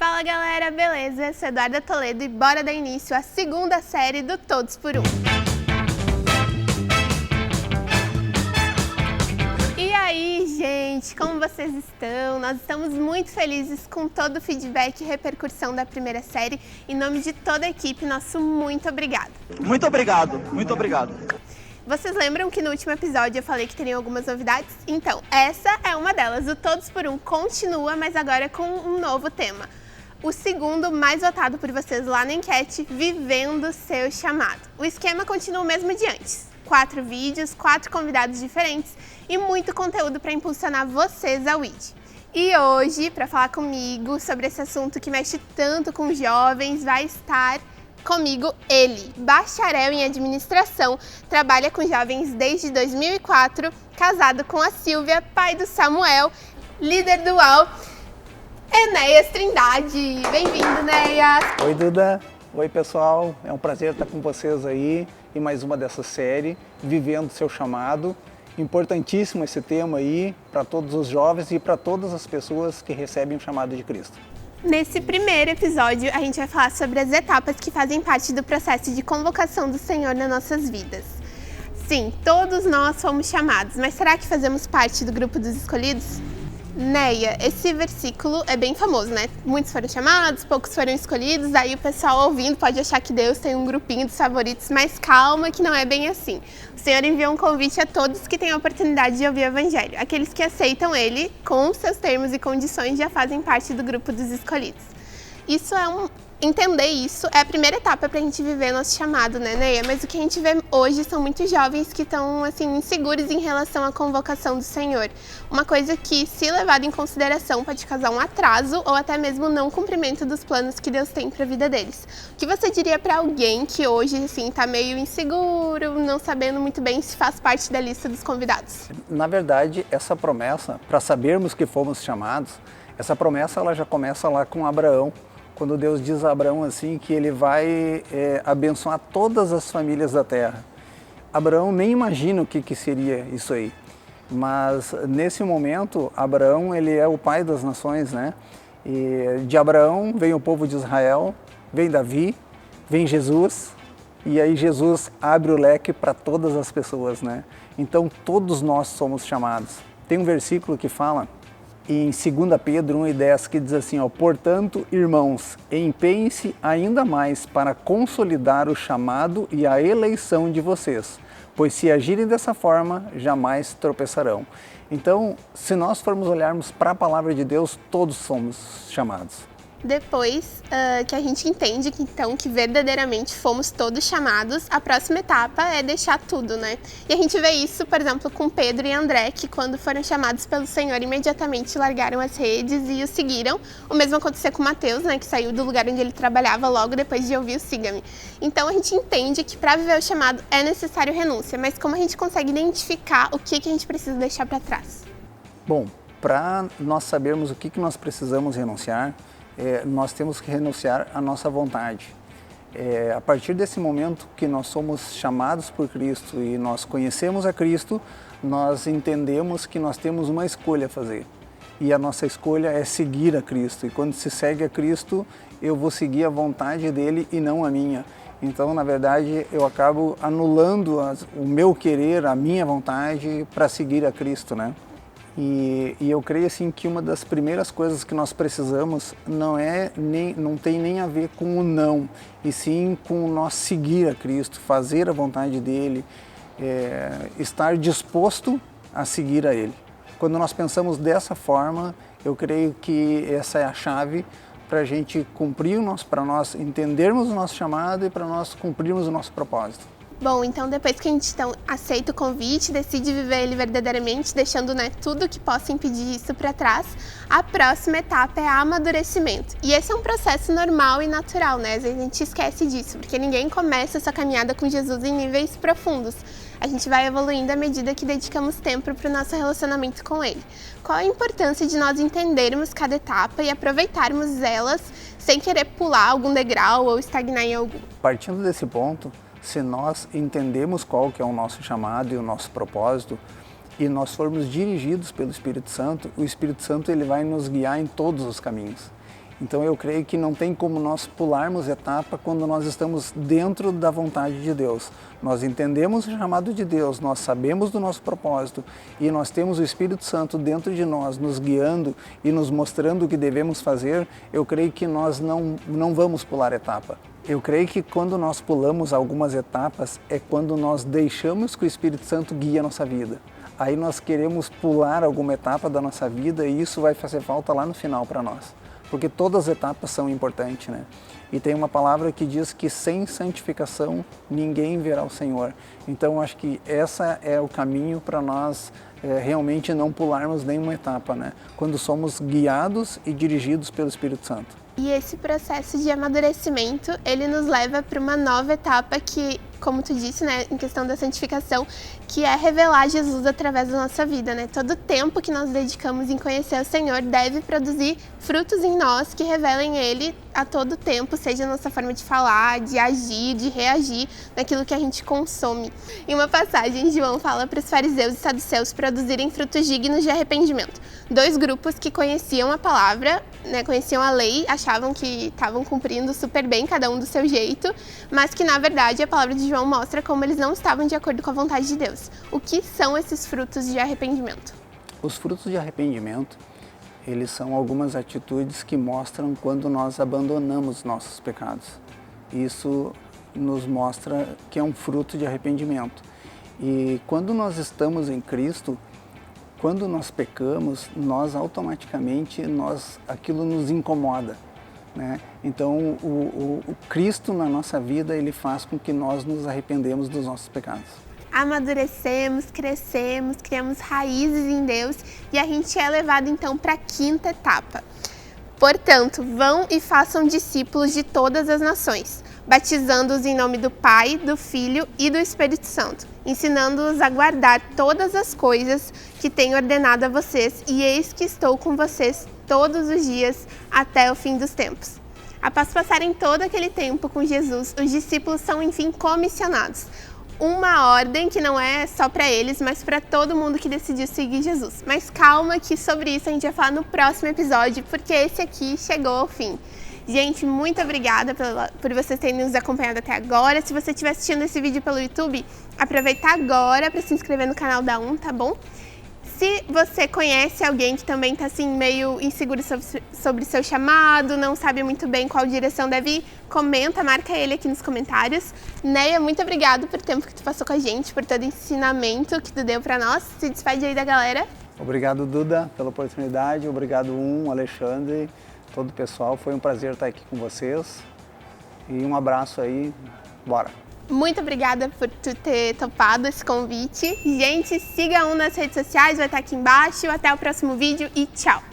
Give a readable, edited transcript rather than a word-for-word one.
Fala galera, beleza? Eu sou Eduarda Toledo e bora dar início à segunda série do Todos por Um. E aí, gente, como vocês estão? Nós estamos muito felizes com todo o feedback e repercussão da primeira série. Em nome de toda a equipe, nosso muito obrigado. Muito obrigado, muito obrigado. Vocês lembram que no último episódio eu falei que teriam algumas novidades? Então, essa é uma delas. O Todos por Um continua, mas agora com um novo tema. O segundo mais votado por vocês lá na enquete, Vivendo Seu Chamado. O esquema continua o mesmo de antes. 4 vídeos, 4 convidados diferentes e muito conteúdo para impulsionar vocês ao ID. E hoje, para falar comigo sobre esse assunto que mexe tanto com jovens, vai estar comigo ele, bacharel em administração, trabalha com jovens desde 2004, casado com a Silvia, pai do Samuel, líder do UAU, Enéas Trindade. Bem-vindo, Enéas! Oi, Duda! Oi, pessoal! É um prazer estar com vocês aí em mais uma dessa série, Vivendo Seu Chamado. Importantíssimo esse tema aí para todos os jovens e para todas as pessoas que recebem o chamado de Cristo. Nesse primeiro episódio, a gente vai falar sobre as etapas que fazem parte do processo de convocação do Senhor nas nossas vidas. Sim, todos nós fomos chamados, mas será que fazemos parte do grupo dos escolhidos? Neia, esse versículo é bem famoso, né? Muitos foram chamados, poucos foram escolhidos, aí o pessoal ouvindo pode achar que Deus tem um grupinho dos favoritos, mas calma que não é bem assim. O Senhor enviou um convite a todos que têm a oportunidade de ouvir o Evangelho. Aqueles que aceitam ele, com seus termos e condições, já fazem parte do grupo dos escolhidos. Entender isso é a primeira etapa para a gente viver nosso chamado, né, Neia? Mas o que a gente vê hoje são muitos jovens que estão, assim, inseguros em relação à convocação do Senhor. Uma coisa que, se levada em consideração, pode causar um atraso ou até mesmo não cumprimento dos planos que Deus tem para a vida deles. O que você diria para alguém que hoje, assim, está meio inseguro, não sabendo muito bem se faz parte da lista dos convidados? Na verdade, essa promessa, para sabermos que fomos chamados, essa promessa ela já começa lá com Abraão. Quando Deus diz a Abraão assim que ele vai abençoar todas as famílias da terra. Abraão nem imagina o que seria isso aí, mas nesse momento Abraão ele é o pai das nações, né? E de Abraão vem o povo de Israel, vem Davi, vem Jesus, e aí Jesus abre o leque para todas as pessoas, né? Então todos nós somos chamados. Tem um versículo que fala em 2 Pedro 1:10, que diz assim, portanto, irmãos, empenhem-se ainda mais para consolidar o chamado e a eleição de vocês, pois se agirem dessa forma, jamais tropeçarão. Então, se nós formos olharmos para a palavra de Deus, todos somos chamados. Depois que a gente entende que verdadeiramente fomos todos chamados, a próxima etapa é deixar tudo, né? E a gente vê isso, por exemplo, com Pedro e André, que quando foram chamados pelo Senhor, imediatamente largaram as redes e o seguiram. O mesmo aconteceu com Mateus, né? Que saiu do lugar onde ele trabalhava logo depois de ouvir o Siga-me. Então a gente entende que para viver o chamado é necessário renúncia, mas como a gente consegue identificar o que a gente precisa deixar para trás? Bom, para nós sabermos o que nós precisamos renunciar, nós temos que renunciar à nossa vontade. A partir desse momento que nós somos chamados por Cristo e nós conhecemos a Cristo, nós entendemos que nós temos uma escolha a fazer. E a nossa escolha é seguir a Cristo. E quando se segue a Cristo, eu vou seguir a vontade dele e não a minha. Então, na verdade, eu acabo anulando o meu querer, a minha vontade para seguir a Cristo, né? E eu creio assim que uma das primeiras coisas que nós precisamos não tem nem a ver com o não, e sim com nós seguir a Cristo, fazer a vontade dele, estar disposto a seguir a ele. Quando nós pensamos dessa forma, eu creio que essa é a chave para a gente cumprir para nós entendermos o nosso chamado e para nós cumprirmos o nosso propósito. Bom, então depois que a gente aceita o convite, decide viver ele verdadeiramente, deixando tudo que possa impedir isso para trás, a próxima etapa é amadurecimento. E esse é um processo normal e natural, né? Às vezes a gente esquece disso, porque ninguém começa essa caminhada com Jesus em níveis profundos. A gente vai evoluindo à medida que dedicamos tempo para o nosso relacionamento com ele. Qual a importância de nós entendermos cada etapa e aproveitarmos elas sem querer pular algum degrau ou estagnar em algum? Partindo desse ponto, se nós entendemos qual que é o nosso chamado e o nosso propósito, e nós formos dirigidos pelo Espírito Santo, o Espírito Santo ele vai nos guiar em todos os caminhos. Então eu creio que não tem como nós pularmos etapa quando nós estamos dentro da vontade de Deus. Nós entendemos o chamado de Deus, nós sabemos do nosso propósito e nós temos o Espírito Santo dentro de nós, nos guiando e nos mostrando o que devemos fazer. Eu creio que nós não vamos pular etapa. Eu creio que quando nós pulamos algumas etapas é quando nós deixamos que o Espírito Santo guie a nossa vida. Aí nós queremos pular alguma etapa da nossa vida e isso vai fazer falta lá no final para nós. Porque todas as etapas são importantes, né? E tem uma palavra que diz que sem santificação ninguém verá o Senhor. Então acho que essa é o caminho para nós realmente não pularmos nenhuma etapa, né? Quando somos guiados e dirigidos pelo Espírito Santo. E esse processo de amadurecimento, ele nos leva para uma nova etapa que, como tu disse, né, em questão da santificação, que é revelar Jesus através da nossa vida, né? Todo o tempo que nós dedicamos em conhecer o Senhor deve produzir frutos em nós que revelem Ele a todo tempo, seja a nossa forma de falar, de agir, de reagir naquilo que a gente consome. Em uma passagem, João fala para os fariseus e saduceus produzirem frutos dignos de arrependimento. Dois grupos que conheciam a palavra, né, conheciam a lei, achavam que estavam cumprindo super bem, cada um do seu jeito, mas que na verdade a palavra de João mostra como eles não estavam de acordo com a vontade de Deus. O que são esses frutos de arrependimento? Os frutos de arrependimento, eles são algumas atitudes que mostram quando nós abandonamos nossos pecados. Isso nos mostra que é um fruto de arrependimento. E quando nós estamos em Cristo, quando nós pecamos, nós automaticamente, aquilo nos incomoda, né? Então, o Cristo na nossa vida, ele faz com que nós nos arrependemos dos nossos pecados. Amadurecemos, crescemos, criamos raízes em Deus e a gente é levado então para a quinta etapa. Portanto, vão e façam discípulos de todas as nações, batizando-os em nome do Pai, do Filho e do Espírito Santo, ensinando-os a guardar todas as coisas que tenho ordenado a vocês, e eis que estou com vocês todos os dias até o fim dos tempos. Após passarem todo aquele tempo com Jesus, os discípulos são enfim comissionados. Uma ordem que não é só para eles, mas para todo mundo que decidiu seguir Jesus. Mas calma que sobre isso a gente vai falar no próximo episódio, porque esse aqui chegou ao fim. Gente, muito obrigada por vocês terem nos acompanhado até agora. Se você estiver assistindo esse vídeo pelo YouTube, aproveita agora para se inscrever no canal da tá bom? Se você conhece alguém que também está assim meio inseguro sobre seu chamado, não sabe muito bem qual direção deve ir, comenta, marca ele aqui nos comentários. Neia, muito obrigado por tempo que tu passou com a gente, por todo ensinamento que tu deu para nós. Se despede aí da galera. Obrigado, Duda, pela oportunidade. Obrigado, Alexandre, todo o pessoal. Foi um prazer estar aqui com vocês. E um abraço aí. Bora! Muito obrigada por tu ter topado esse convite. Gente, siga nas redes sociais, vai estar aqui embaixo. Até o próximo vídeo e tchau!